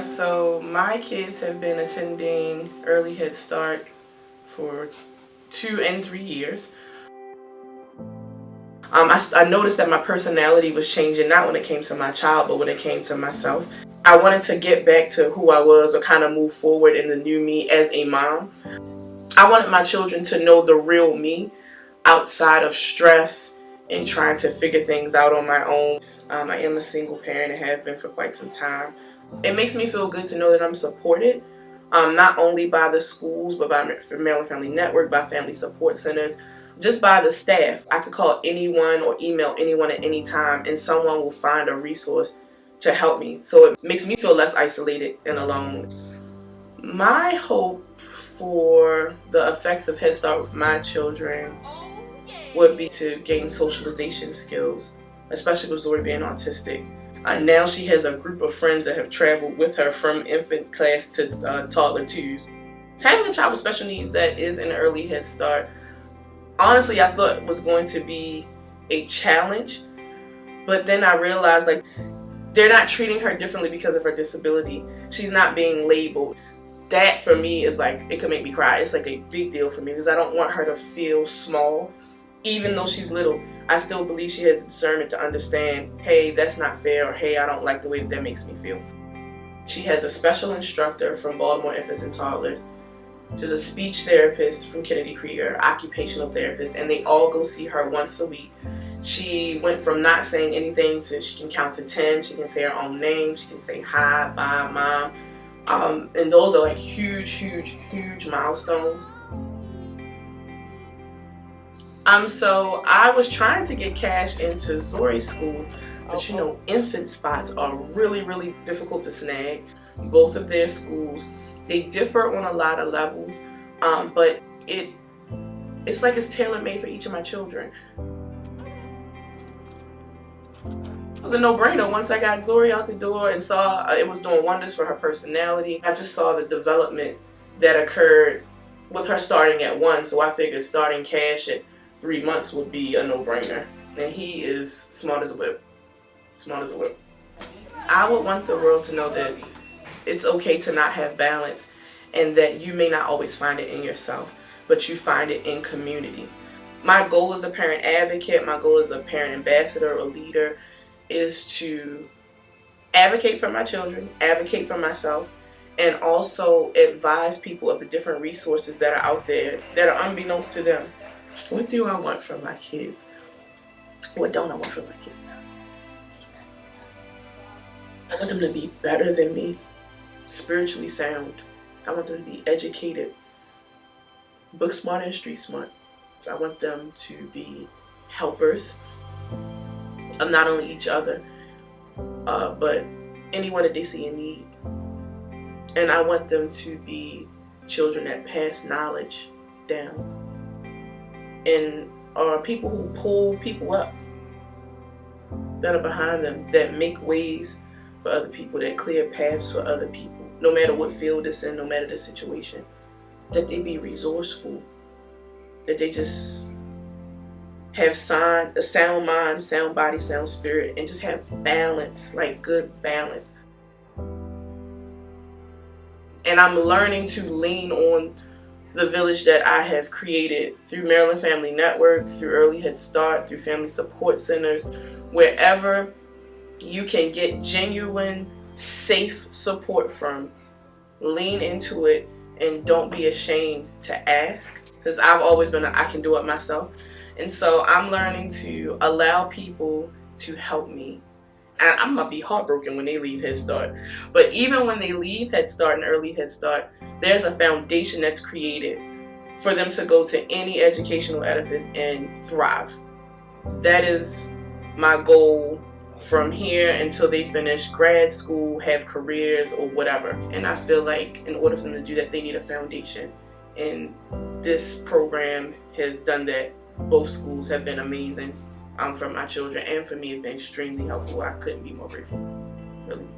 So my kids have been attending early Head Start for 2 and 3 years. I noticed that my personality was changing, not when it came to my child, but when it came to myself. I wanted to get back to who I was, or kind of move forward in the new me as a mom. I wanted my children to know the real me outside of stress and trying to figure things out on my own. I am a single parent and have been for quite some time. It makes me feel good to know that I'm supported, not only by the schools, but by Maryland Family Network, by family support centers, just by the staff. I could call anyone or email anyone at any time, and someone will find a resource to help me. So it makes me feel less isolated and alone. My hope for the effects of Head Start with my children would be to gain socialization skills, especially with Zori being autistic. Now she has a group of friends that have traveled with her from infant class to toddler 2s. Having a child with special needs that is in early Head Start, honestly, I thought was going to be a challenge, but then I realized like they're not treating her differently because of her disability. She's not being labeled. That for me is like, it could make me cry. It's like a big deal for me because I don't want her to feel small. Even though she's little, I still believe she has the discernment to understand, hey, that's not fair, or hey, I don't like the way that makes me feel. She has a special instructor from Baltimore Infants and Toddlers. She's a speech therapist from Kennedy Krieger, occupational therapist, and they all go see her once a week. She went from not saying anything to she can count to 10, she can say her own name, she can say hi, bye, mom. And those are like huge, huge, huge milestones. So I was trying to get cash into Zori's school, but you know, infant spots are really, really difficult to snag. Both of their schools, they differ on a lot of levels, but it's like it's tailor-made for each of my children. It was a no-brainer once I got Zori out the door and saw it was doing wonders for her personality. I just saw the development that occurred with her starting at 1, so I figured starting cash at 3 months would be a no-brainer. And he is smart as a whip. Smart as a whip. I would want the world to know that it's okay to not have balance, and that you may not always find it in yourself, but you find it in community. My goal as a parent advocate, my goal as a parent ambassador or leader is to advocate for my children, advocate for myself, and also advise people of the different resources that are out there that are unbeknownst to them. What do I want from my kids? What don't I want from my kids? I want them to be better than me, spiritually sound. I want them to be educated, book smart and street smart. I want them to be helpers of not only each other, but anyone that they see in need. And I want them to be children that pass knowledge down and are people who pull people up that are behind them, that make ways for other people, that clear paths for other people, no matter what field it's in, no matter the situation, that they be resourceful, that they just have a sound mind, sound body, sound spirit, and just have balance, like good balance. And I'm learning to lean on the village that I have created through Maryland Family Network, through Early Head Start, through family support centers, wherever you can get genuine, safe support from. Lean into it and don't be ashamed to ask, because I've always been I can do it myself. And so I'm learning to allow people to help me. And I'm gonna be heartbroken when they leave Head Start. But even when they leave Head Start and Early Head Start, there's a foundation that's created for them to go to any educational edifice and thrive. That is my goal from here until they finish grad school, have careers, or whatever. And I feel like in order for them to do that, they need a foundation. And this program has done that. Both schools have been amazing for my children, and for me, it's been extremely helpful. I couldn't be more grateful, really.